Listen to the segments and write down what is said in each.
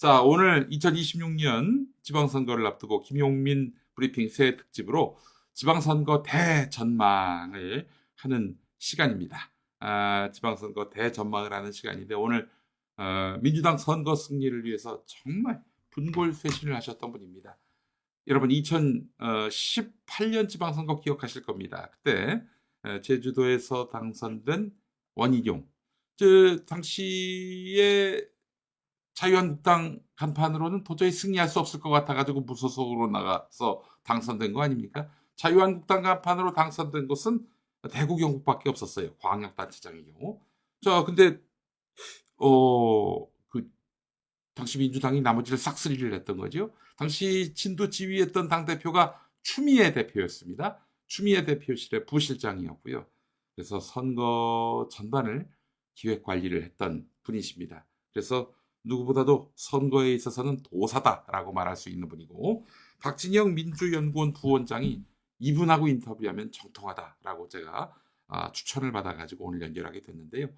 자, 오늘 2026년 지방선거를 앞두고 김용민 브리핑 새 특집으로 지방선거 대전망을 하는 시간입니다. 지방선거 대전망을 하는 시간인데 오늘 민주당 선거 승리를 위해서 정말 분골쇄신을 하셨던 분입니다. 여러분 2018년 지방선거 기억하실 겁니다. 그때 제주도에서 당선된 원희룡, 당시에 자유한국당 간판으로는 도저히 승리할 수 없을 것 같아가지고 무소속으로 나가서 당선된 거 아닙니까? 자유한국당 간판으로 당선된 곳은 대구 경북밖에 없었어요. 광역단체장의 경우. 자, 근데 당시 민주당이 나머지를 싹쓸이를 했던 거죠. 당시 진도 지휘했던 당대표가 추미애 대표였습니다. 추미애 대표실의 부실장이었고요. 그래서 선거 전반을 기획관리를 했던 분이십니다. 그래서 누구보다도 선거에 있어서는 도사다라고 말할 수 있는 분이고, 박진영 민주연구원 부원장이 이분하고 인터뷰하면 정통하다라고 제가 추천을 받아가지고 오늘 연결하게 됐는데요.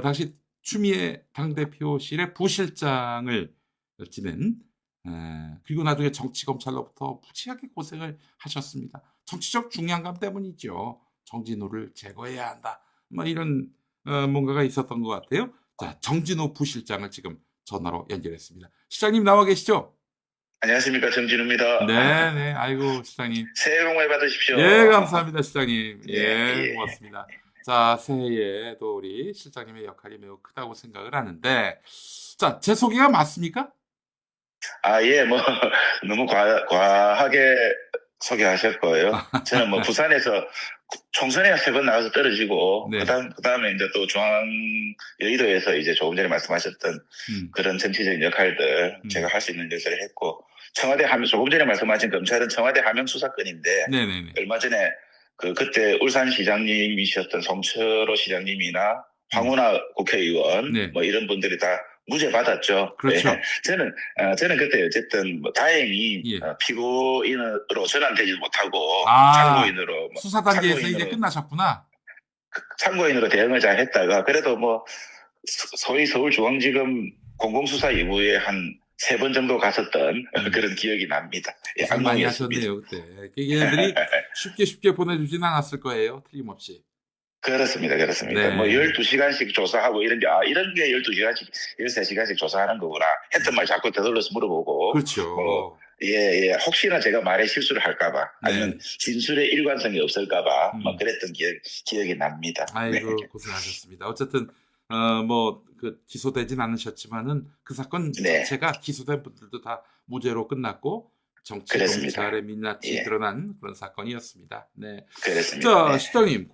당시 추미애 당대표실의 부실장을 지낸, 그리고 나중에 정치검찰로부터 무지하게 고생을 하셨습니다. 정치적 중량감 때문이죠. 정진호를 제거해야 한다. 뭐 이런 뭔가가 있었던 것 같아요. 자, 정진호 부실장을 지금 전화로 연결했습니다. 시장님 나와 계시죠? 안녕하십니까, 정진우입니다. 네. 아이고, 시장님. 새해 복 많이 받으십시오. 예, 감사합니다, 시장님. 예. 고맙습니다. 자, 새해에도 우리 실장님의 역할이 매우 크다고 생각을 하는데, 자, 제 소개가 맞습니까? 예, 너무 과하게 소개하실 거예요. 저는 부산에서 총선에 3번 나가서 떨어지고, 네. 그 다음에 이제 또 여의도에서 이제 조금 전에 말씀하셨던 그런 정치적인 역할들, 제가 할 수 있는 것을 했고, 조금 전에 말씀하신 검찰은 청와대 하명 수사건인데, 네네네. 얼마 전에 그때 울산시장님이셨던 송철호 시장님이나 황운하 국회의원, 네. 이런 분들이 다 무죄 받았죠. 그렇죠. 예. 저는 그때 어쨌든 다행히 예. 피고인으로 전환되지 못하고 참고인으로 수사 단계에서 이제 끝나셨구나. 참고인으로 대응을 잘 했다가 그래도 소위 서울중앙지검 공공수사 이후에 한 3번 정도 갔었던 그런 기억이 납니다. 고생 많이 하셨네요, 그때. 얘네들이 쉽게 보내주진 않았을 거예요, 틀림없이. 그렇습니다. 네. 12시간씩 조사하고 이런 게 12시간씩, 13시간씩 조사하는 거구나. 했던 말 자꾸 되돌려서 물어보고. 그렇죠. 혹시나 제가 말에 실수를 할까봐, 아니면 진술의 일관성이 없을까봐, 그랬던 기억이 납니다. 아이고, 네. 고생하셨습니다. 어쨌든, 기소되진 않으셨지만은 그 사건 자체가 기소된 분들도 다 무죄로 끝났고, 정치 검찰의 민낯이 드러난 그런 사건이었습니다. 네. 그렇습니다. 자, 시장님,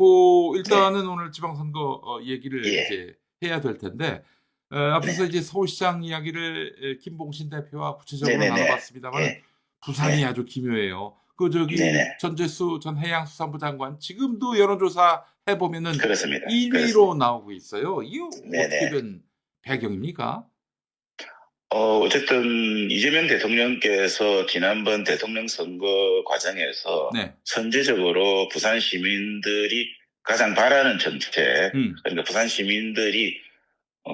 일단은 오늘 지방선거 얘기를 이제 해야 될 텐데, 앞서서 이제 서울시장 이야기를 김봉신 대표와 구체적으로 나눠봤습니다만, 부산이 아주 기묘해요. 전재수 전 해양수산부 장관, 지금도 여론조사 해보면은 그렇습니다. 1위로 나오고 있어요. 이게 어떻게 된 배경입니까? 어쨌든 이재명 대통령께서 지난번 대통령 선거 과정에서 선제적으로 부산 시민들이 가장 바라는 정책, 그러니까 부산 시민들이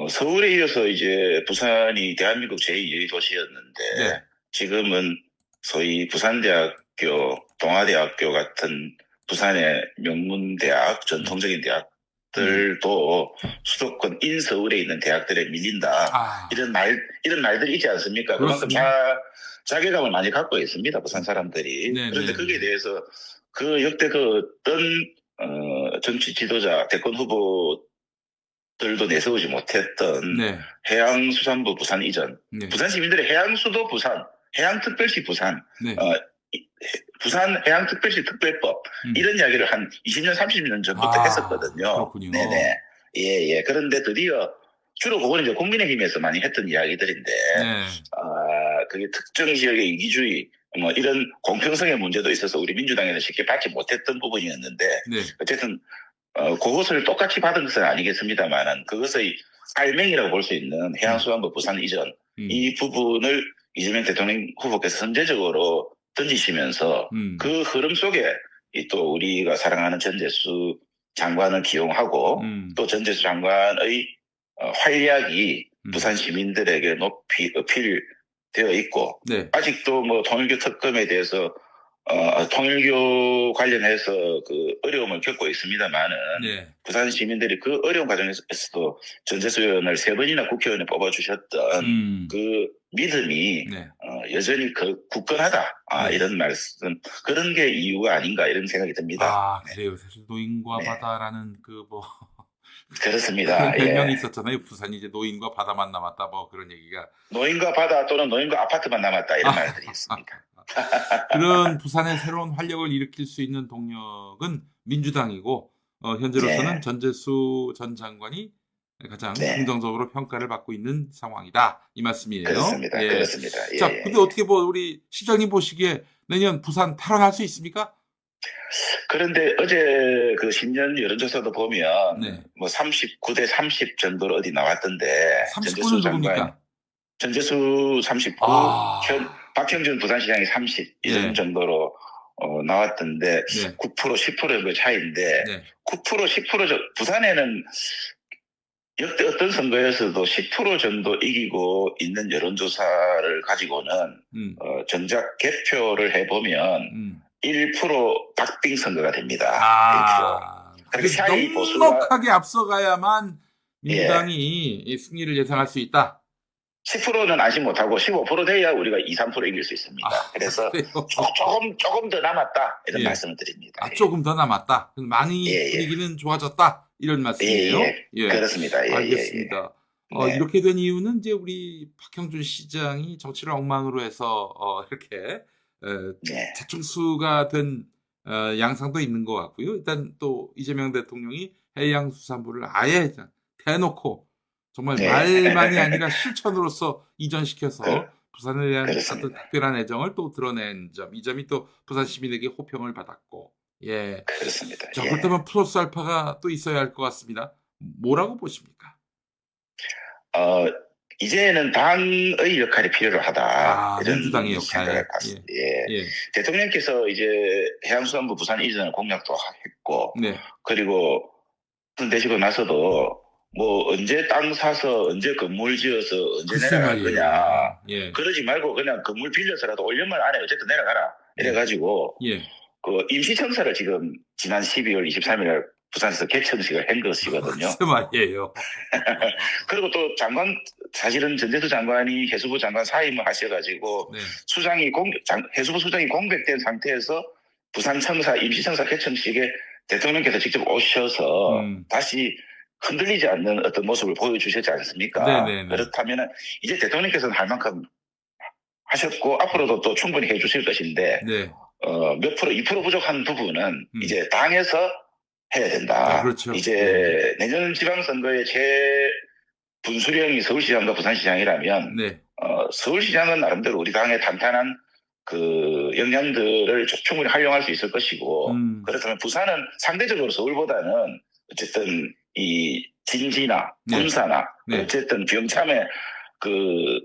서울에 이어서 이제 부산이 대한민국 제2의 도시였는데 지금은 소위 부산대학교, 동아대학교 같은 부산의 명문대학, 전통적인 대학들도 수도권 인서울에 있는 대학들에 밀린다. 이런 말들이 있지 않습니까? 그만큼 자괴감을 많이 갖고 있습니다, 부산 사람들이. 그런데 거기에 대해서 역대 어떤 정치 지도자, 대권 후보들도 내세우지 못했던 해양수산부 부산 이전, 부산 시민들의 해양수도 부산, 해양특별시 부산, 부산 해양특별시 특별법, 이런 이야기를 한 20년, 30년 전부터 했었거든요. 그렇군요. 그런데 드디어 주로 그거는 이제 국민의힘에서 많이 했던 이야기들인데, 그게 특정 지역의 이기주의, 이런 공평성의 문제도 있어서 우리 민주당에는 쉽게 받지 못했던 부분이었는데, 어쨌든, 그것을 똑같이 받은 것은 아니겠습니다만은, 그것의 알맹이라고 볼 수 있는 해양수산부 부산 이전, 이 부분을 이재명 대통령 후보께서 선제적으로 던지시면서 그 흐름 속에 또 우리가 사랑하는 전재수 장관을 기용하고 또 전재수 장관의 활약이 부산 시민들에게 높이 어필되어 있고 네. 아직도 뭐 통일교 특검에 대해서 통일교 관련해서 그 어려움을 겪고 있습니다만은 네. 부산 시민들이 그 어려운 과정에서도 전재수 의원을 3번이나 국회의원에 뽑아주셨던 그 믿음이 네. 여전히 굳건하다. 네. 이런 말씀, 그런 게 이유가 아닌가 이런 생각이 듭니다. 그래요. 사실 노인과 네. 바다라는 그렇습니다. 별명이 있었잖아요. 부산이 이제 노인과 바다만 남았다, 뭐 그런 얘기가. 노인과 바다 또는 노인과 아파트만 남았다 이런 말들이 있습니다. 그런 부산의 새로운 활력을 일으킬 수 있는 동력은 민주당이고 현재로서는 네. 전재수 전 장관이 가장 네. 긍정적으로 평가를 받고 있는 상황이다. 이 말씀이에요. 그렇습니다. 예. 그렇습니다. 자, 근데 어떻게 우리 시장님 보시기에 내년 부산 탈환할 수 있습니까? 그런데 어제 그 신년 여론조사도 보면 네. 뭐 39대 30 정도로 어디 나왔던데 39는 누굽니까? 전재수 39, 박형준 부산시장이 30 이런 정도로 나왔던데 네. 9% 10% 정도 차이인데 네. 9% 10% 부산에는 역대 어떤 선거에서도 10% 정도 이기고 있는 여론조사를 가지고는 정작 개표를 해보면 1% 박빙 선거가 됩니다. 1%. 그렇게 넉넉하게 앞서가야만 민주당이 승리를 예상할 수 있다. 10%는 안심 못하고 15% 돼야 우리가 2, 3% 이길 수 있습니다. 그래서 조금 더 남았다 이런 말씀을 드립니다. 조금 더 남았다. 많이 분위기는 좋아졌다 이런 말씀이에요. 그렇습니다. 알겠습니다. 이렇게 된 이유는 이제 우리 박형준 시장이 정치를 엉망으로 해서 이렇게 자충수가 된 양상도 있는 것 같고요. 일단 또 이재명 대통령이 해양수산부를 아예 대놓고 정말 말만이 아니라 실천으로서 이전시켜서 부산에 대한 어떤 특별한 애정을 또 드러낸 점, 이 점이 또 부산 시민에게 호평을 받았고, 그렇습니다. 자, 그렇다면 플러스 알파가 또 있어야 할 것 같습니다. 뭐라고 보십니까? 이제는 당의 역할이 필요하다. 이런 민주당의 역할. 대통령께서 이제 해양수산부 부산 이전을 공약도 했고, 그리고 되시고 나서도 뭐 언제 땅 사서 언제 건물 지어서 언제 내려갈 거냐. 그러지 말고 그냥 건물 빌려서라도 5년만 안에 어쨌든 내려가라. 이래가지고 그 임시청사를 지금 지난 12월 23일 부산에서 개청식을 한 것이거든요. 무슨 말이에요. 그리고 또 사실은 전재수 장관이 해수부 장관 사임을 하셔가지고 해수부 수장이 공백된 상태에서 부산 청사 임시청사 개청식에 대통령께서 직접 오셔서 다시 흔들리지 않는 어떤 모습을 보여주셨지 않습니까? 그렇다면 이제 대통령께서는 할 만큼 하셨고 앞으로도 또 충분히 해주실 것인데 몇 프로 2% 부족한 부분은 이제 당에서 해야 된다. 그렇죠. 이제 내년 지방선거의 분수령이 서울시장과 부산시장이라면 서울시장은 나름대로 우리 당의 탄탄한 그 역량들을 충분히 활용할 수 있을 것이고 그렇다면 부산은 상대적으로 서울보다는 어쨌든 이 진지나 군사나 어쨌든 병참의 그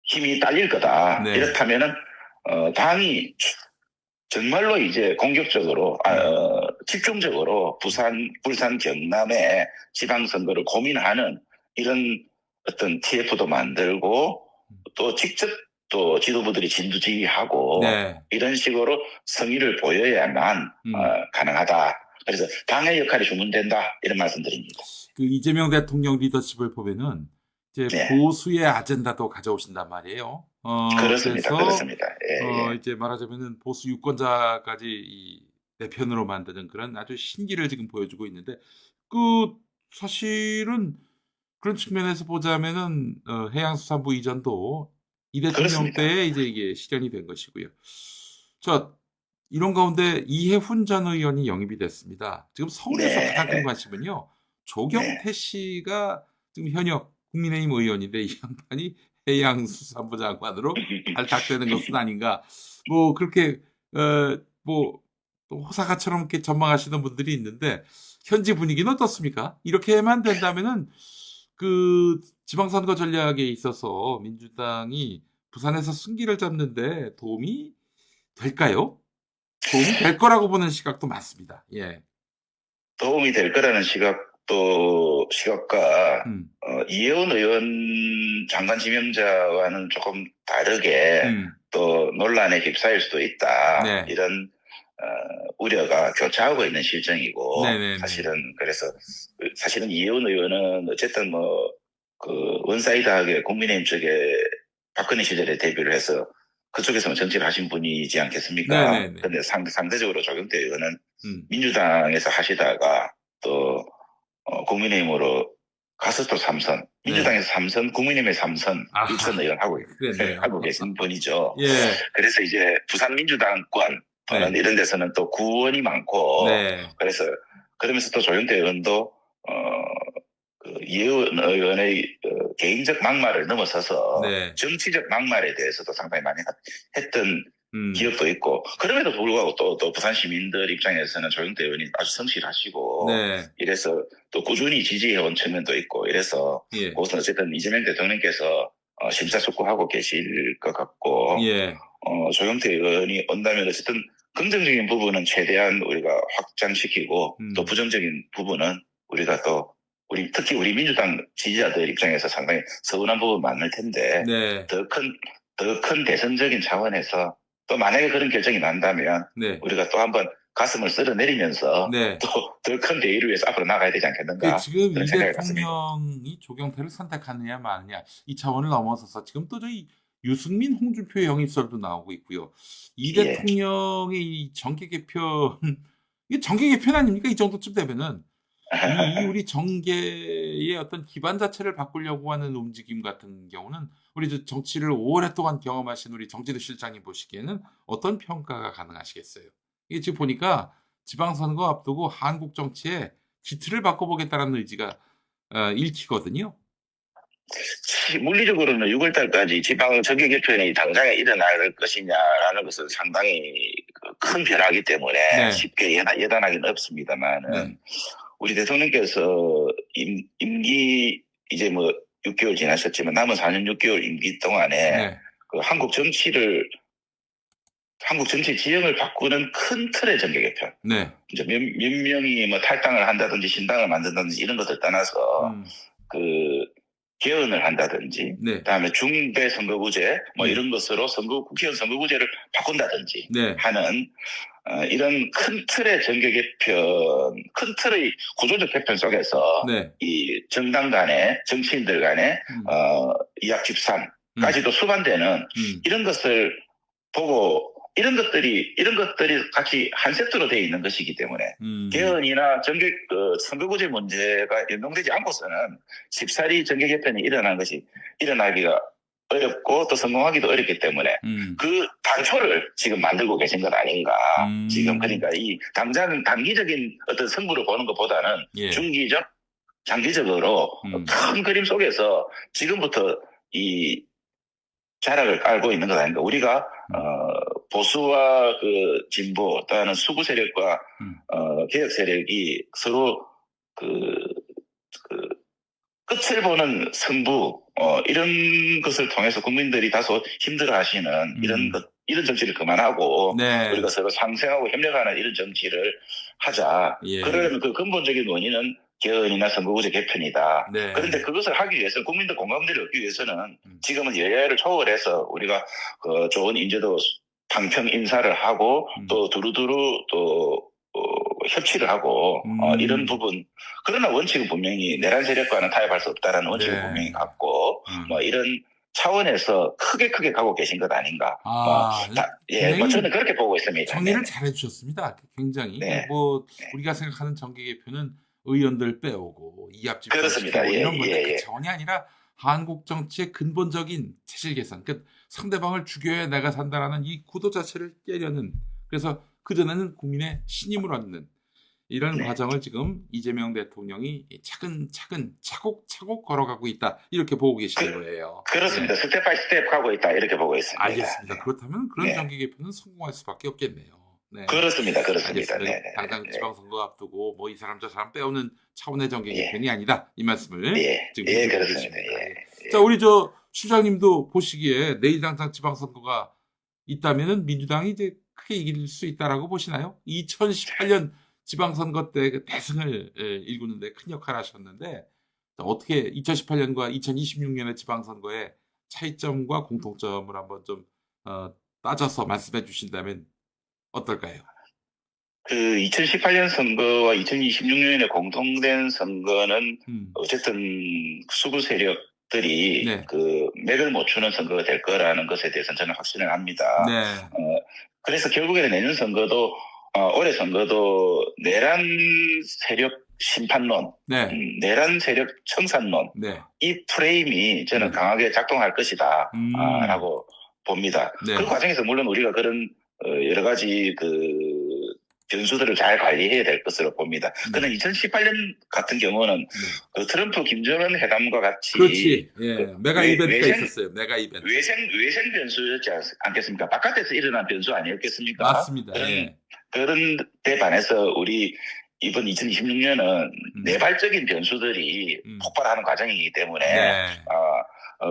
힘이 딸릴 거다. 이렇다면은 당이 정말로 이제 공격적으로 집중적으로 부산, 울산, 경남의 지방선거를 고민하는 이런 어떤 TF도 만들고 또 직접 또 지도부들이 진두지휘하고 이런 식으로 성의를 보여야만 가능하다. 그래서 당의 역할이 주문된다 이런 말씀드립니다. 그 이재명 대통령 리더십을 보면은 이제 보수의 아젠다도 가져오신단 말이에요. 그렇습니다. 그래서 그렇습니다. 이제 말하자면은 보수 유권자까지 이 내 편으로 만드는 그런 아주 신기를 지금 보여주고 있는데 그 사실은 그런 측면에서 보자면은 해양수산부 이전도 이 대통령 때에 이제 이게 실현이 된 것이고요. 자, 이런 가운데 이해훈 전 의원이 영입이 됐습니다. 지금 서울에서 가장 큰 관심은요. 조경태 씨가 지금 현역 국민의힘 의원인데 이 양반이 해양수산부 장관으로 발탁되는 것은 아닌가. 뭐 그렇게 뭐 또 호사가처럼 이렇게 전망하시는 분들이 있는데 현지 분위기는 어떻습니까? 이렇게만 된다면은 그 지방선거 전략에 있어서 민주당이 부산에서 승기를 잡는데 도움이 될까요? 도움이 될 거라고 보는 시각도 많습니다. 도움이 될 거라는 시각과 이혜원 의원 장관 지명자와는 조금 다르게 또 논란에 휩싸일 수도 있다. 네. 이런 우려가 교차하고 있는 실정이고 네네네. 사실은 이혜원 의원은 어쨌든 그 원사이드하게 국민의힘 쪽에 박근혜 시절에 데뷔를 해서 그쪽에서 정치를 하신 분이지 않겠습니까? 네네네. 근데 상대적으로 조경태 의원은 민주당에서 하시다가 또 국민의힘으로 가서 또 3선, 민주당에서 3선, 국민의힘에 3선, 6선 의원 하고 계신 분이죠. 예. 그래서 이제 부산 민주당권 또는 이런 데서는 또 구원이 많고, 그러면서 또 조경태 의원도 그 이혜원 의원의 개인적 막말을 넘어서서 정치적 막말에 대해서도 상당히 많이 했던 기억도 있고, 그럼에도 불구하고 또 부산 시민들 입장에서는 조경태 의원이 아주 성실하시고 이래서 또 꾸준히 지지해온 측면도 있고 이래서 그것은 어쨌든 이재명 대통령께서 심사숙고하고 계실 것 같고 조경태 의원이 온다면 어쨌든 긍정적인 부분은 최대한 우리가 확장시키고 또 부정적인 부분은 우리가 또 특히 우리 민주당 지지자들 입장에서 상당히 서운한 부분 많을 텐데 더 큰 대선적인 차원에서 또 만약에 그런 결정이 난다면 우리가 또 한번 가슴을 쓸어내리면서 또 더 큰 대의를 위해서 앞으로 나가야 되지 않겠는가. 지금 이 대통령이 조경태를 선택하느냐 마느냐 이 차원을 넘어서서 지금 또 저희 유승민, 홍준표의 영입설도 나오고 있고요. 이 대통령의 이 정계 개편, 이게 정계 개편 아닙니까? 이 정도쯤 되면은 이 우리 정계의 어떤 기반 자체를 바꾸려고 하는 움직임 같은 경우는 우리 정치를 오랫동안 경험하신 우리 정지도 실장님 보시기에는 어떤 평가가 가능하시겠어요? 이게 지금 보니까 지방선거 앞두고 한국 정치에 기틀을 바꿔보겠다는 의지가 읽히거든요. 물리적으로는 6월 달까지 지방 정계 개편이 당장에 일어날 것이냐라는 것은 상당히 큰 변화이기 때문에 쉽게 예단하기는 없습니다만은 우리 대통령께서 임기 이제 6개월 지나셨지만 남은 4년 6개월 임기 동안에 그 한국 정치 지형을 바꾸는 큰 틀의 정계 개편. 이제 몇 명이 탈당을 한다든지 신당을 만든다든지 이런 것들 떠나서 그 개헌을 한다든지, 그다음에 중대 선거구제 이런 것으로 국회의원 선거구제를 바꾼다든지 하는 이런 큰 틀의 정계 개편, 큰 틀의 구조적 개편 속에서 이 정당 간에 정치인들 간에 이합 집산까지도 수반되는 이런 것을 보고 이런 것들이 같이 한 세트로 되어 있는 것이기 때문에 개헌이나 선거구제 문제가 연동되지 않고서는 쉽사리 정계 개편이 일어나기가 어렵고 또 성공하기도 어렵기 때문에 그 단초를 지금 만들고 계신 것 아닌가. 지금 그러니까 이 단기적인 어떤 승부를 보는 것보다는 중기적, 장기적으로 큰 그림 속에서 지금부터 이 자락을 깔고 있는 것 아닌가. 우리가 보수와 그 진보 또는 수구 세력과 개혁 세력이 서로 끝을 보는 승부 이런 것을 통해서 국민들이 다소 힘들어하시는 이런 정치를 그만하고 우리가 서로 상생하고 협력하는 이런 정치를 하자. 그러려면 그 근본적인 원인은 개헌이나 선거구제 개편이다. 그런데 그것을 하기 위해서 국민들 공감대를 얻기 위해서는 지금은 여야를 초월해서 우리가 좋은 인재도 방평 인사를 하고 또 두루두루 또 협치를 하고 이런 부분. 그러나 원칙은 분명히 내란 세력과는 타협할 수 없다라는 원칙을 분명히 갖고 이런 차원에서 크게 가고 계신 것 아닌가. 저는 그렇게 보고 있습니다. 정리를 잘 해주셨습니다. 굉장히. 우리가 생각하는 정계 개편은 의원들 빼오고 이합 집산시키고 이런 것들 그 차원이 아니라 한국 정치의 근본적인 체질 개선, 상대방을 죽여야 내가 산다라는 이 구도 자체를 깨려는, 그래서 그전에는 국민의 신임을 얻는 이런 과정을 지금 이재명 대통령이 차근차근 차곡차곡 걸어가고 있다, 이렇게 보고 계시는 거예요. 그렇습니다. 스텝 바이 스텝 가고 있다, 이렇게 보고 있습니다. 알겠습니다. 그렇다면 그런 정계 개편은 성공할 수밖에 없겠네요. 그렇습니다. 당장 지방선거 앞두고 이 사람 저 사람 빼오는 차원의 정계 개편이 아니다, 이 말씀을 지금 그렇습니다. 자, 우리 실장님도 보시기에 내일 당장 지방선거가 있다면은 민주당이 이제 크게 이길 수 있다라고 보시나요? 2018년 지방선거 때 그 대승을 일구는데 큰 역할을 하셨는데 어떻게 2018년과 2026년의 지방선거의 차이점과 공통점을 한번 좀 따져서 말씀해 주신다면 어떨까요? 그 2018년 선거와 2026년에 공통된 선거는 어쨌든 수구 세력들이 네. 그 맥을 못 추는 선거가 될 거라는 것에 대해서는 저는 확신을 합니다. 네. 그래서 결국에는 내년 선거도 올해 선거도 내란 세력 심판론, 네. 내란 세력 청산론, 네. 이 프레임이 저는 강하게 작동할 것이다 라고 봅니다. 네. 그 과정에서 물론 우리가 그런 여러 가지 그 변수들을 잘 관리해야 될 것으로 봅니다. 그러나 2018년 같은 경우는 그 트럼프 김정은 회담과 같이 그렇지. 예. 그 메가 이벤트가 있었어요. 메가 이벤트. 외생 변수였지 않겠습니까? 바깥에서 일어난 변수 아니었겠습니까? 맞습니다. 그런 데 반해서 우리 이번 2026년은 내발적인 변수들이 폭발하는 과정이기 때문에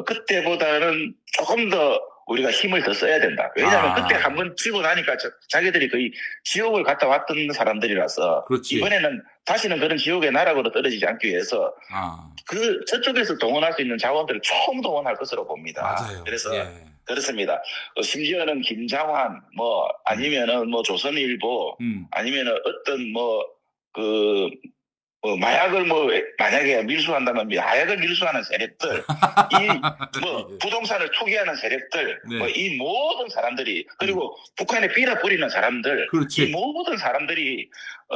그때보다는 조금 더 우리가 힘을 더 써야 된다. 왜냐하면 그때 한번 치고 나니까 자기들이 거의 지옥을 갔다 왔던 사람들이라서 그렇지. 이번에는 다시는 그런 지옥의 나락으로 떨어지지 않기 위해서 그 저쪽에서 동원할 수 있는 자원들을 총동원할 것으로 봅니다. 맞아요. 그래서 그렇습니다. 심지어는 김장환 뭐 아니면은 뭐 조선일보 아니면은 어떤 마약을 만약에 밀수한다면 마약을 밀수하는 세력들, 부동산을 투기하는 세력들, 이 모든 사람들이, 그리고 북한에 빌어 뿌리는 사람들, 그렇지. 이 모든 사람들이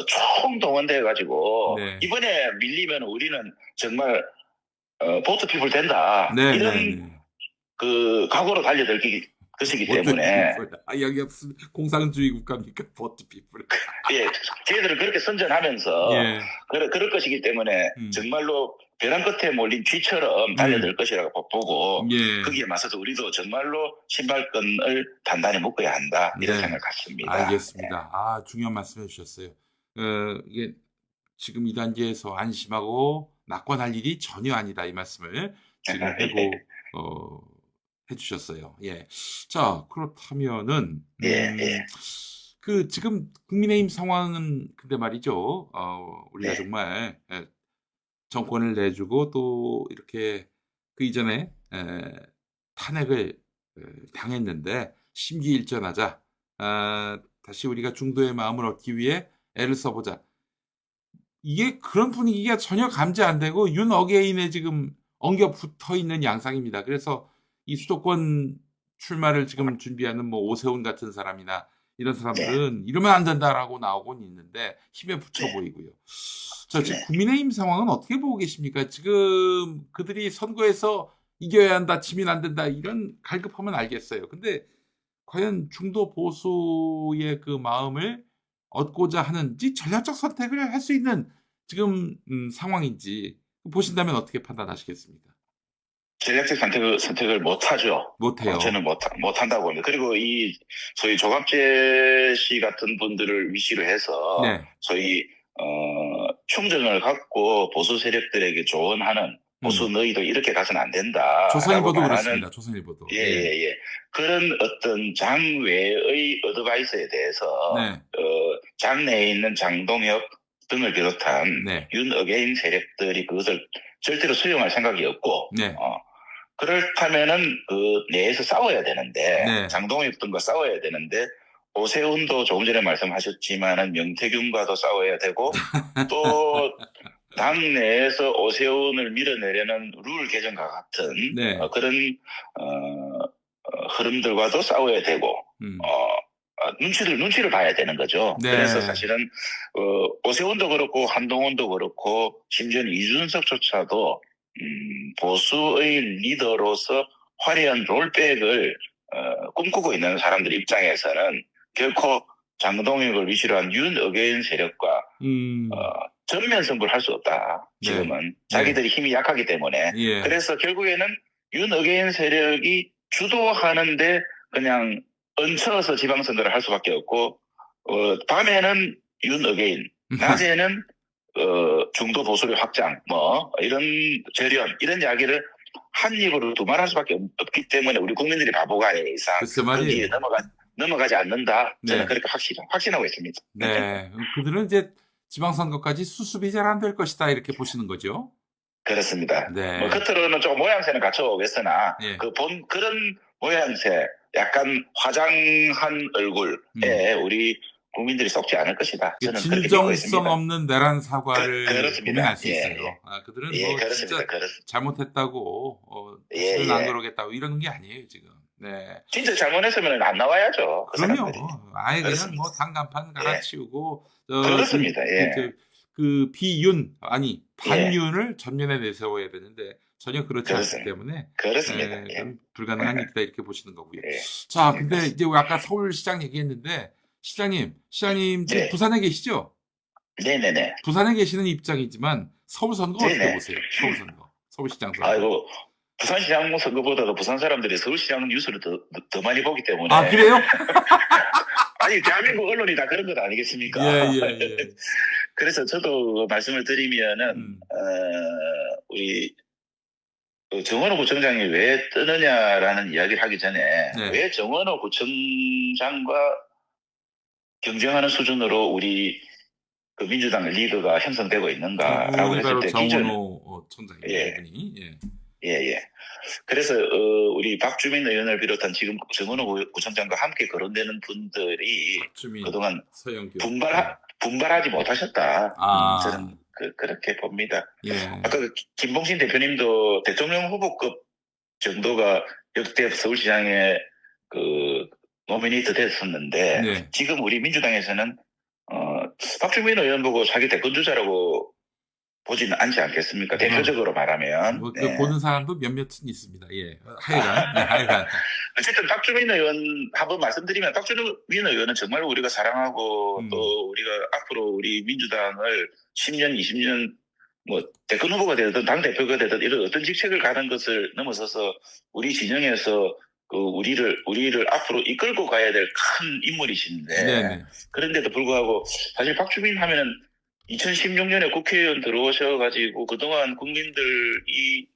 총동원돼가지고, 이번에 밀리면 우리는 정말, 보트피플 된다. 이런, 그, 각오로 달려들 것이기 때문에. 여기가 무슨 공산주의 국가입니까? 보트피플. 예, 저희들은 그렇게 선전하면서 그럴 것이기 때문에 정말로 벼랑 끝에 몰린 쥐처럼 달려들 것이라고 보고 거기에 맞서서 우리도 정말로 신발끈을 단단히 묶어야 한다 이런 생각을 갖습니다. 알겠습니다. 중요한 말씀해 주셨어요. 이게 지금 이 단계에서 안심하고 낙관할 일이 전혀 아니다 이 말씀을 지금 해주셨어요. 자, 그렇다면은, 그, 지금 국민의힘 상황은, 근데 말이죠. 우리가 정말, 정권을 내주고 또 이렇게 그 이전에, 탄핵을 당했는데, 심기일전하자. 다시 우리가 중도의 마음을 얻기 위해 애를 써보자. 이게 그런 분위기가 전혀 감지 안 되고, 윤 어게인에 지금 엉겨 붙어 있는 양상입니다. 그래서 이 수도권 출마를 지금 준비하는 오세훈 같은 사람이나 이런 사람들은 이러면 안 된다라고 나오곤 있는데 힘에 붙여 보이고요. 자, 지금 국민의힘 상황은 어떻게 보고 계십니까? 지금 그들이 선거에서 이겨야 한다, 지면 안 된다 이런 갈급하면 알겠어요. 근데 과연 중도 보수의 그 마음을 얻고자 하는지 전략적 선택을 할 수 있는 지금 상황인지 보신다면 어떻게 판단하시겠습니까? 전략적 선택을 못하죠. 못해요. 저는 못한다고 봅니다. 그리고 이, 소위 조갑재 씨 같은 분들을 위시로 해서, 소위, 충정을 갖고 보수 세력들에게 조언하는, 보수 너희도 이렇게 가서는 안 된다. 조선일보도 그렇습니다. 조선일보도. 그런 어떤 장외의 어드바이스에 대해서, 장내에 있는 장동혁 등을 비롯한 윤 어게인 세력들이 그것을 절대로 수용할 생각이 없고, 그렇다면은 그 내에서 싸워야 되는데 장동혁 등과 싸워야 되는데 오세훈도 조금 전에 말씀하셨지만은 명태균과도 싸워야 되고 또 당내에서 오세훈을 밀어내려는 룰 개정과 같은 그런 흐름들과도 싸워야 되고 눈치를 봐야 되는 거죠. 그래서 사실은 오세훈도 그렇고 한동훈도 그렇고 심지어는 이준석조차도 보수의 리더로서 화려한 롤백을 꿈꾸고 있는 사람들 입장에서는 결코 장동혁을 위시로 한 윤 어게인 세력과 전면 승부를 할 수 없다. 지금은 자기들이 힘이 약하기 때문에 그래서 결국에는 윤 어게인 세력이 주도하는데 그냥 얹혀서 지방선거를 할 수밖에 없고 밤에는 윤 어게인, 낮에는 중도 보수를 확장, 이런 재련, 이런 이야기를 한 입으로 두말할 수밖에 없기 때문에 우리 국민들이 바보가 아닌 이상 거기에 넘어가지 않는다. 저는 그렇게 확신하고 있습니다. 그들은 이제 지방선거까지 수습이 잘 안 될 것이다 이렇게 보시는 거죠? 그렇습니다. 네. 뭐 겉으로는 조금 모양새는 갖춰오겠으나 예. 그런 모양새, 약간 화장한 얼굴에 우리 국민들이 속지 않을 것이다. 저는 그렇게 믿고 진정성 있습니다. 없는 내란 사과를 그렇습니다. 고민할 수 예, 있어요. 예. 그들은 예, 뭐 그렇습니다. 진짜 잘못했다고 예, 다시는 안 예. 그러겠다고 이러는 게 아니에요 지금. 네. 진짜 잘못했으면 안 나와야죠. 그 그럼요. 사람들이. 아예 그냥 그렇습니다. 뭐 단간판 갈아치우고 그렇습니다. 예. 그 비윤 아니 예. 반윤을 전면에 내세워야 되는데 전혀 그렇지 않기 그렇습니다. 때문에 그렇습니다. 예. 그건 불가능한 일이다 이렇게 보시는 거고요. 예. 자, 근데 이제 아까 서울시장 얘기했는데 시장님 지금 네. 부산에 계시죠? 네네네. 부산에 계시는 입장이지만 서울 선거 어떻게 네네. 보세요? 서울 선거, 서울시장 선거. 아이고, 부산시장 선거보다도 부산 사람들이 서울시장 뉴스를 더 많이 보기 때문에. 아 그래요? 아니, 대한민국 언론이 다 그런 것 아니겠습니까? 예. 그래서 저도 말씀을 드리면은, 우리, 정원호 구청장이 왜 뜨느냐라는 이야기를 하기 전에, 네. 왜 정원호 구청장과 경쟁하는 수준으로 우리 그 민주당 리더가 형성되고 있는가라고 했을 바로 때, 정원호 총장입니다. 예. 이분이. 예. 그래서 우리 박주민 의원을 비롯한 지금 정원호 구청장과 함께 거론되는 분들이 박주민, 그동안 서영교 분발하지 못하셨다. 아. 저는 그렇게 봅니다. 예. 아까 김봉신 대표님도 대통령 후보급 정도가 역대 서울시장에 노미네이트 됐었는데 네. 지금 우리 민주당에서는 박주민 의원 보고 자기 대권주자라고 보지는 않지 않겠습니까? 대표적으로 말하면. 뭐, 네. 보는 사람도 몇몇은 있습니다. 예. 하여간. 어쨌든 박주민 의원 한번 말씀드리면 박주민 의원은 정말 우리가 사랑하고 또 우리가 앞으로 우리 민주당을 10년, 20년 뭐 대권 후보가 되든 당 대표가 되든 이런 어떤 직책을 가는 것을 넘어서서 우리 진영에서 우리를 앞으로 이끌고 가야 될 큰 인물이신데 네네. 그런데도 불구하고 사실 박주민 하면은 2016년에 국회의원 들어오셔가지고 그동안 국민들이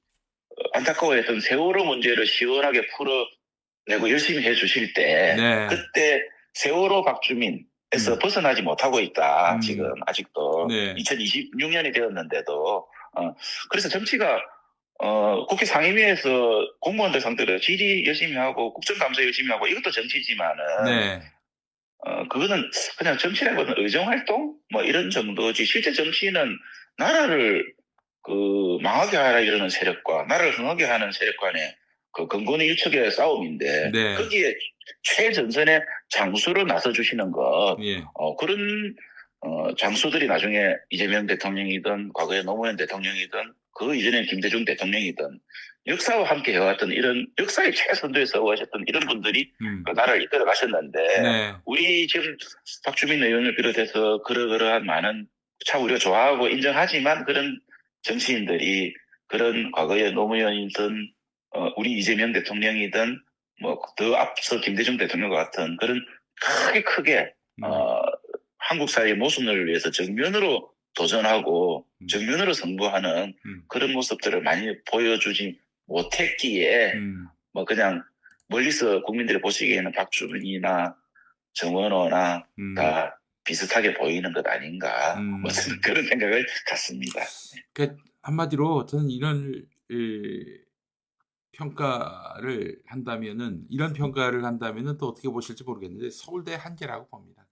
안타까워했던 세월호 문제를 시원하게 풀어내고 열심히 해주실 때 네. 그때 세월호 박주민에서 벗어나지 못하고 있다. 지금 아직도 네. 2026년이 되었는데도 그래서 정치가 국회 상임위에서 공무원들 상대로 질의 열심히 하고 국정감사 열심히 하고 이것도 정치지만은 네. 그거는 그냥 정치라고는 의정활동? 뭐 이런 정도지. 실제 정치는 나라를 망하게 하라 이러는 세력과 나라를 흥하게 하는 세력 간의 근본의 일척의 싸움인데 네. 거기에 최전선의 장수로 나서주시는 것. 예. 그런 장수들이 나중에 이재명 대통령이든 과거에 노무현 대통령이든 그 이전에 김대중 대통령이든 역사와 함께 해왔던 이런 역사의 최선두에 서하셨던 이런 분들이 그 나라를 이끌어 가셨는데 네. 우리 지금 박주민 의원을 비롯해서 그러한 많은 참 우리가 좋아하고 인정하지만 그런 정치인들이 그런 과거에 노무현이든 우리 이재명 대통령이든 뭐 더 앞서 김대중 대통령과 같은 그런 크게 한국 사회의 모순을 위해서 정면으로 도전하고 정면으로 승부하는 그런 모습들을 많이 보여주지 못했기에 뭐 그냥 멀리서 국민들이 보시기에는 박주민이나 정원호나 다 비슷하게 보이는 것 아닌가 뭐 저는 그런 생각을 갖습니다. 그러니까 한마디로 저는 이런 평가를 한다면은 또 어떻게 보실지 모르겠는데 서울대 한계라고 봅니다.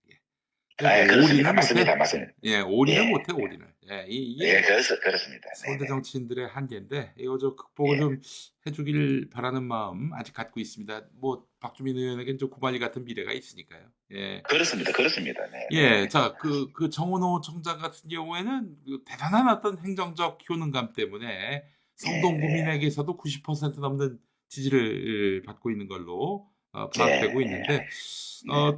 그렇습니다. 맞습니다. 예, 올인을 못해 올인을. 예, 그렇습니다. 서울대 정치인들의 한계인데 이거 좀 극복을 좀 해주길 바라는 마음 아직 갖고 있습니다. 뭐 박주민 의원에게는 좀 구만이 같은 미래가 있으니까요. 예, 그렇습니다. 네. 예, 자 그 정원호 청장 같은 경우에는 대단한 어떤 행정적 효능감 때문에 성동 구민에게서도 90% 넘는 지지를 받고 있는 걸로 파악되고 있는데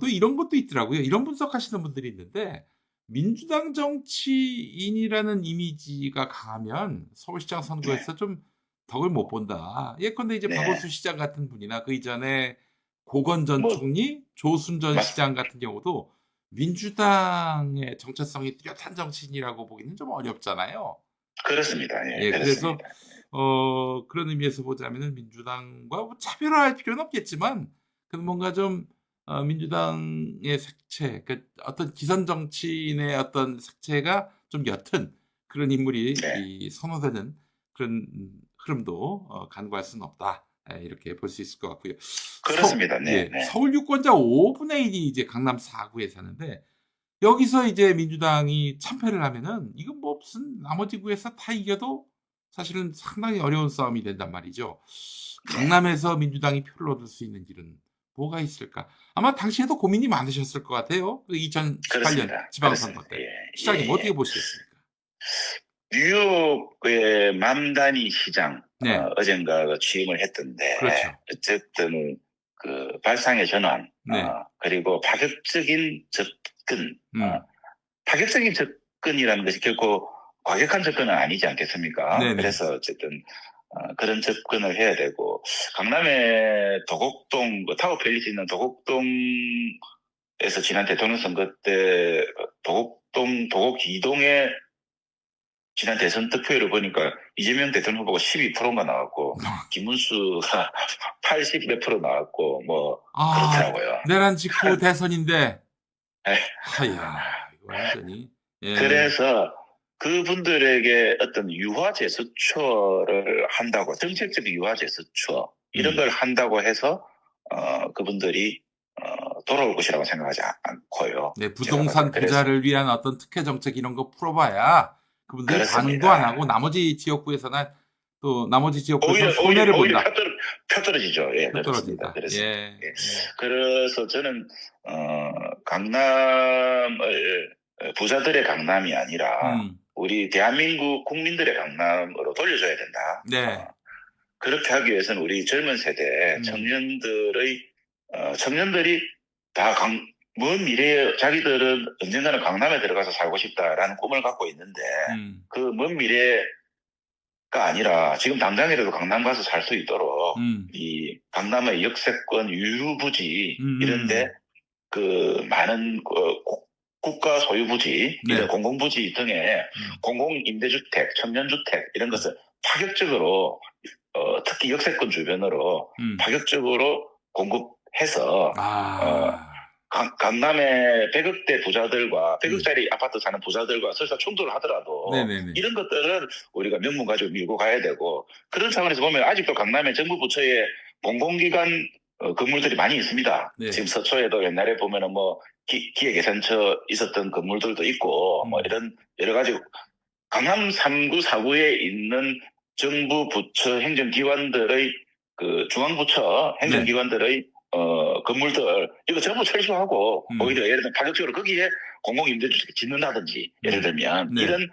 또 이런 것도 있더라고요. 이런 분석하시는 분들이 있는데 민주당 정치인이라는 이미지가 강하면 서울시장 선거에서 좀 덕을 못 본다. 예컨대 이제 박원순 시장 같은 분이나 그 이전에 고건 전 총리, 조순 전 시장 같은 경우도 민주당의 정체성이 뚜렷한 정치인이라고 보기는 좀 어렵잖아요. 그렇습니다. 예, 그래서 그런 의미에서 보자면은 민주당과 뭐 차별화할 필요는 없겠지만 뭔가 좀 민주당의 색채, 그러니까 어떤 기성 정치인의 어떤 색채가 좀 옅은 그런 인물이 선호되는 그런 흐름도 간과할 수는 없다. 이렇게 볼 수 있을 것 같고요. 그렇습니다. 네, 네. 서울 유권자 5분의 1이 이제 강남 4구에 사는데 여기서 이제 민주당이 참패를 하면은 이건 뭐 무슨 나머지 구에서 다 이겨도 사실은 상당히 어려운 싸움이 된단 말이죠. 강남에서 민주당이 표를 얻을 수 있는 길은 뭐가 있을까? 아마 당시에도 고민이 많으셨을 것 같아요. 그 2018년 그렇습니다. 지방선거 때. 예, 시장님 예, 어떻게 예. 보시겠습니까? 뉴욕의 맘다니 시장 네. 어젠가 취임을 했던데 그렇죠. 어쨌든 그 발상의 전환 네. 그리고 파격적인 접근 파격적인 접근이라는 것이 결코 과격한 접근은 아니지 않겠습니까? 네네. 그래서 어쨌든 그런 접근을 해야 되고 강남의 도곡동 타워팰리스 있는 도곡동에서 지난 대통령 선거 때 도곡 이동에 지난 대선 득표율을 보니까 이재명 대통령 후보가 12%가 나왔고 김문수가 80 몇 프로 나왔고 뭐 그렇더라고요. 내란 직후 대선인데 네. 하야 이거 완전히 그래서 그분들에게 어떤 유화 제스처를 한다고 정책적 유화 제스처 이런 걸 한다고 해서 그분들이 돌아올 것이라고 생각하지 않고요. 네, 부동산 부자를 위한 어떤 특혜 정책 이런 거 풀어봐야 그분들이 반응도 안 하고 나머지 지역구에서는 또 나머지 지역구에서 손해를 본다. 표 떨어지죠. 예, 표 떨어진다. 예. 그래서 저는 강남을 부자들의 강남이 아니라 우리 대한민국 국민들의 강남으로 돌려줘야 된다. 네. 그렇게 하기 위해서는 우리 젊은 세대 청년들이 다 먼 미래에 자기들은 언젠가는 강남에 들어가서 살고 싶다라는 꿈을 갖고 있는데 그 먼 미래가 아니라 지금 당장이라도 강남 가서 살 수 있도록 이 강남의 역세권 유휴부지 이런데 그 많은 국가 소유부지, 이런 공공부지 등의 공공임대주택, 청년주택 이런 것을 파격적으로 특히 역세권 주변으로 파격적으로 공급해서 강남의 100억대 부자들과 100억짜리 아파트 사는 부자들과 설사 충돌을 하더라도 이런 것들을 우리가 명분 가지고 밀고 가야 되고 그런 차원에서 보면 아직도 강남의 정부 부처의 공공기관 건물들이 많이 있습니다. 네. 지금 서초에도 옛날에 보면은 뭐 기획예산처 있었던 건물들도 있고 뭐 이런 여러 가지 강남 3구, 4구에 있는 정부 부처 행정기관들의 그 중앙부처 행정기관들의 건물들 이거 전부 철수하고 오히려 예를 들면 파격적으로 거기에 공공임대주택 짓는다든지 예를 들면 이런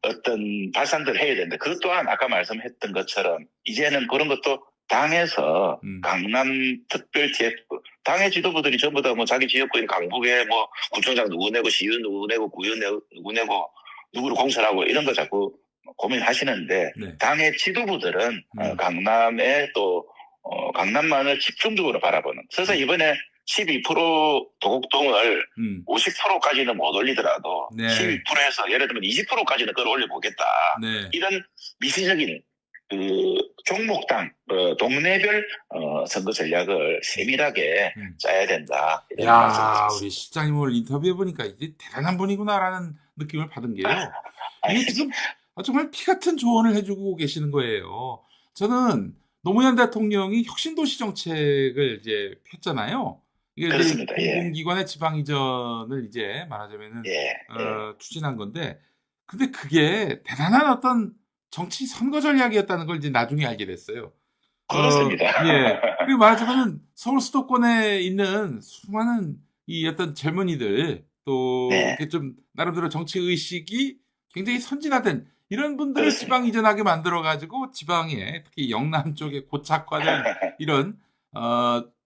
어떤 발상들을 해야 되는데 그것 또한 아까 말씀했던 것처럼 이제는 그런 것도 당에서 강남 특별 TF 당의 지도부들이 전부 다 뭐 자기 지역구인 강북에 뭐 구청장 누구 내고 시의원 누구 내고 구의원 누구 내고 누구를 공천하고 이런 거 자꾸 고민하시는데 당의 지도부들은 강남에 또 강남만을 집중적으로 바라보는. 그래서 이번에 12% 도곡동을 50%까지는 못 올리더라도 12%에서 예를 들면 20%까지는 끌어올려 보겠다. 이런 미시적인 그 종목당 동네별 선거 전략을 세밀하게 짜야 된다. 야, 우리 실장님 오늘 인터뷰해 보니까 이게 대단한 분이구나라는 느낌을 받은 게요. 이게 지금 정말 피 같은 조언을 해주고 계시는 거예요. 저는 노무현 대통령이 혁신도시 정책을 이제 폈잖아요. 이게 그렇습니다. 공공기관의 지방 이전을 이제 말하자면은 추진한 건데, 근데 그게 대단한 어떤 정치 선거 전략이었다는 걸 이제 나중에 알게 됐어요. 그렇습니다. 그리고 말하자면 서울 수도권에 있는 수많은 이 어떤 젊은이들 또 이렇게 좀 나름대로 정치 의식이 굉장히 선진화된 이런 분들을 지방 이전하게 만들어가지고 지방에 특히 영남 쪽에 고착화된 이런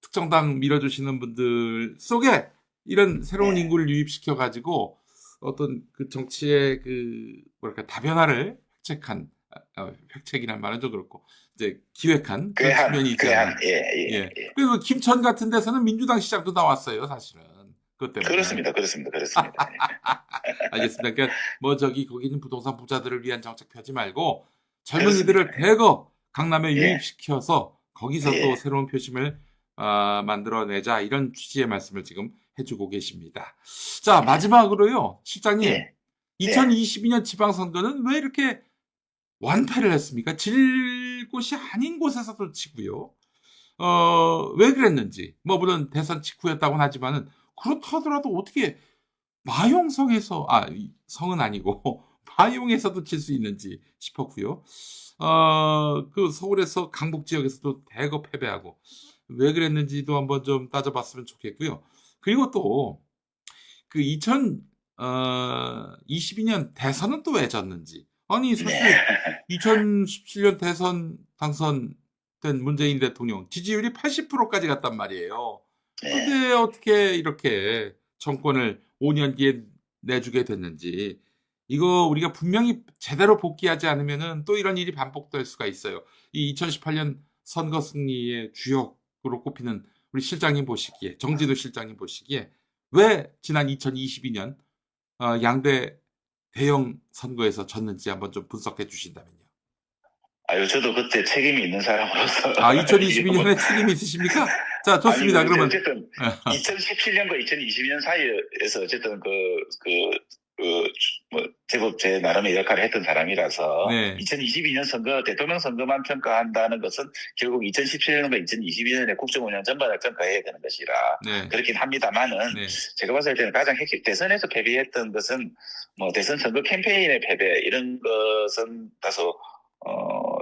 특정당 밀어주시는 분들 속에 이런 새로운 인구를 유입시켜가지고 어떤 그 정치의 그 뭐랄까 다변화를 획책이란 말은 좀 그렇고 이제 기획한 그런 측면이 있잖아요. 그래서 김천 같은 데서는 민주당 시장도 나왔어요, 사실은. 그것 때문에. 그렇습니다. 알겠습니다. 그러니까 뭐 거기는 부동산 부자들을 위한 정책 펴지 말고 젊은이들을 대거 강남에 유입시켜서 거기서 또 새로운 표심을 만들어내자 이런 취지의 말씀을 지금 해주고 계십니다. 자, 마지막으로요, 실장님. 2022년 지방선거는 왜 이렇게 완패를 했습니까? 질 곳이 아닌 곳에서도 치고요. 왜 그랬는지. 뭐, 물론 대선 직후였다고는 하지만은, 그렇다 하더라도 어떻게 마용성에서, 성은 아니고, 마용에서도 칠 수 있는지 싶었고요. 그 서울에서 강북 지역에서도 대거 패배하고, 왜 그랬는지도 한번 좀 따져봤으면 좋겠고요. 그리고 또, 그 2022년 대선은 또 왜 졌는지. 아니, 사실, 네. 2017년 대선 당선된 문재인 대통령 지지율이 80%까지 갔단 말이에요. 네. 근데 어떻게 이렇게 정권을 5년 뒤에 내주게 됐는지, 이거 우리가 분명히 제대로 복귀하지 않으면은 또 이런 일이 반복될 수가 있어요. 이 2018년 선거 승리의 주역으로 꼽히는 우리 실장님 보시기에, 정진우 실장님 보시기에, 왜 지난 2022년 양대 대형 선거에서 졌는지 한번 좀 분석해 주신다면요. 아유, 저도 그때 책임이 있는 사람으로서. 2022년에 책임이 있으십니까? 자, 좋습니다. 아니, 그러면. 어쨌든 2017년과 2022년 사이에서 어쨌든 제법 제 나름의 역할을 했던 사람이라서 네. 2022년 선거, 대통령 선거만 평가한다는 것은 결국 2017년과 2022년의 국정 운영 전반을 평가해야 되는 것이라 네. 그렇긴 합니다만은 네. 제가 봤을 때는 가장 핵심, 대선에서 패배했던 것은 뭐 대선 선거 캠페인의 패배 이런 것은 다소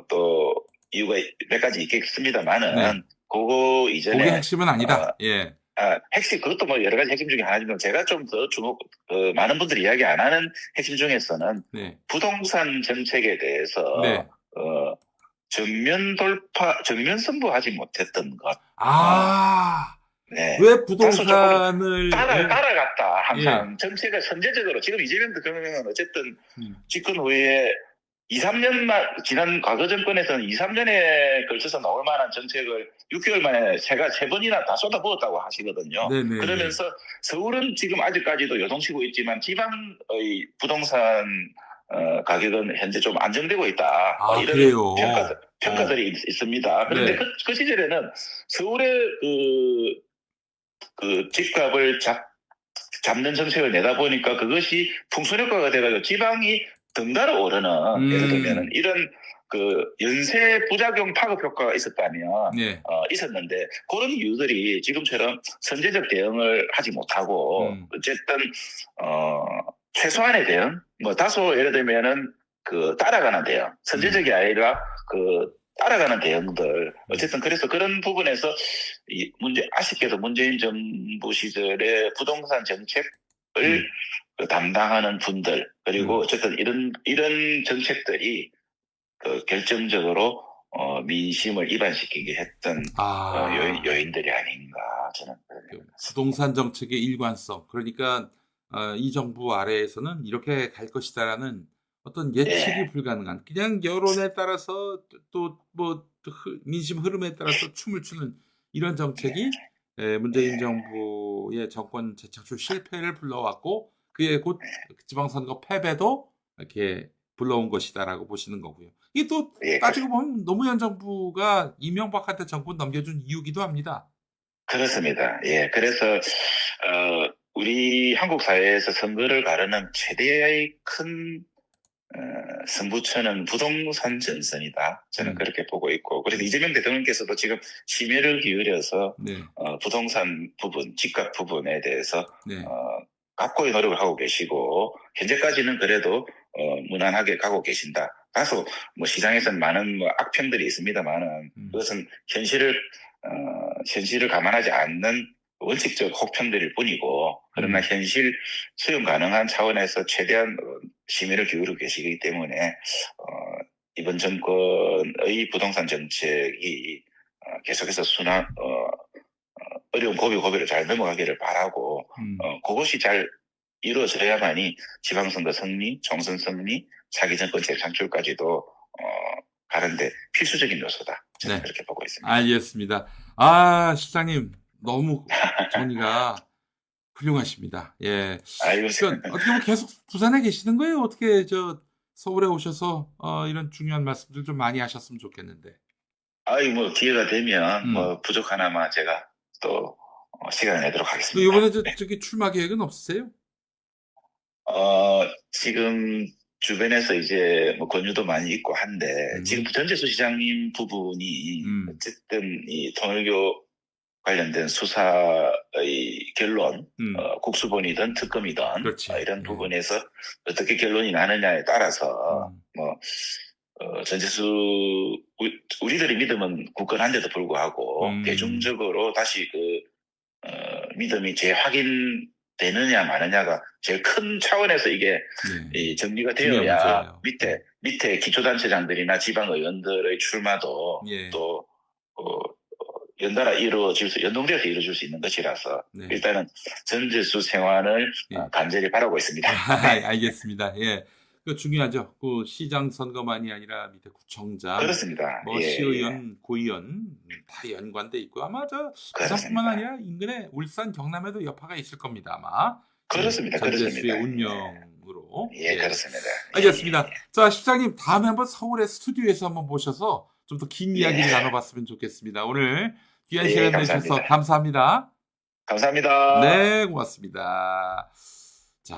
또 이유가 몇 가지 있겠습니다만은 네. 그거 이전에 그게 핵심은 아니다. 예. 핵심, 그것도 뭐 여러 가지 핵심 중에 하나지만 제가 좀 더 많은 분들이 이야기 안 하는 핵심 중에서는 네. 부동산 정책에 대해서 네. 전면 선부하지 못했던 것. 네. 왜 부동산을 따라갔다. 항상 정책을 선제적으로 지금 이재명 대통령은 어쨌든 집권 후에 2, 3년만, 지난 과거 정권에서는 2, 3년에 걸쳐서 나올 만한 정책을 6개월 만에 제가 3번이나 다 쏟아부었다고 하시거든요. 네네. 그러면서 서울은 지금 아직까지도 요동치고 있지만 지방의 부동산 가격은 현재 좀 안정되고 있다. 이런 그래요? 평가들이 있습니다. 그런데 네. 그 시절에는 서울의 집값을 잡는 정책을 내다 보니까 그것이 풍선효과가 돼가지고 지방이 덩달아 오르는, 예를 들면은 이런 연쇄 부작용 파급 효과가 있었다면, 네. 있었는데, 그런 이유들이 지금처럼 선제적 대응을 하지 못하고, 어쨌든, 최소한의 대응, 뭐, 다소 예를 들면은 따라가는 대응, 선제적이 아니라 따라가는 대응들, 어쨌든 그래서 그런 부분에서 아쉽게도 문재인 정부 시절의 부동산 정책을 담당하는 분들, 그리고 어쨌든 이런 정책들이 결정적으로 민심을 이반시키게 했던 요인들이 아닌가 저는 그래요. 부동산 정책의 일관성, 그러니까 이 정부 아래에서는 이렇게 갈 것이다라는 어떤 예측이 불가능한, 그냥 여론에 따라서 또 뭐 민심 흐름에 따라서 춤을 추는 이런 정책이 문재인 정부의 정권 재창출 실패를 불러왔고, 그의 곧 지방선거 패배도 이렇게 불러온 것이다라고 보시는 거고요. 이게 또 따지고 보면 노무현 정부가 이명박한테 정권 넘겨준 이유기도 합니다. 그렇습니다. 예, 그래서 우리 한국 사회에서 선거를 가르는 최대의 큰 승부처는 부동산 전선이다. 저는 그렇게 보고 있고, 그래서 이재명 대통령께서도 지금 심혈을 기울여서 부동산 부분, 집값 부분에 대해서 각고의 노력을 하고 계시고, 현재까지는 그래도 무난하게 가고 계신다. 다소 뭐 시장에서는 많은 악평들이 있습니다만은 그것은 현실을 감안하지 않는 원칙적 혹평들일 뿐이고, 그러나 현실 수용 가능한 차원에서 최대한 심의를 기울이고 계시기 때문에 이번 정권의 부동산 정책이 계속해서 어려운 고비를 잘 넘어가기를 바라고 그것이 잘 이루어져야만이 지방선거 승리, 총선 승리, 차기 정권 재창출까지도 가는데 필수적인 요소다. 저는 그렇게 보고 있습니다. 알겠습니다. 실장님 너무 정리가 훌륭하십니다. 예. 그러니까 어떻게 보면 계속 부산에 계시는 거예요? 어떻게 서울에 오셔서 이런 중요한 말씀들 좀 많이 하셨으면 좋겠는데. 뭐 기회가 되면 뭐 부족하나마 제가 또 시간을 내도록 하겠습니다. 이번에 저기 출마 계획은 없으세요? 지금 주변에서 이제 뭐 권유도 많이 있고 한데 지금 전재수 시장님 부분이 어쨌든 이 통일교 관련된 수사의 결론, 국수본이든 특검이든 이런 부분에서 어떻게 결론이 나느냐에 따라서 전재수 우리들의 믿음은 굳건한데도 불구하고 대중적으로 다시 믿음이 재확인되느냐 마느냐가 제일 큰 차원에서 이게 이 정리가 되어야 밑에 기초단체장들이나 지방의원들의 출마도 또 연달아 연동되어서 이루어질 수 있는 것이라서 일단은 전재수 생환을 간절히 바라고 있습니다. 알겠습니다. 예. 그 중요하죠. 그 시장 선거만이 아니라 밑에 구청장, 그렇습니다. 뭐 시의원, 고의원 다 연관돼 있고 아마 부산뿐만 아니라 인근에 울산, 경남에도 여파가 있을 겁니다. 아마. 그렇습니다. 전재수의 운명으로. 그렇습니다. 알겠습니다. 자, 시장님 다음에 한번 서울의 스튜디오에서 한번 모셔서 좀 더 긴 이야기를 나눠봤으면 좋겠습니다. 오늘 귀한 시간 내주셔서 감사합니다. 감사합니다. 네, 고맙습니다. 자.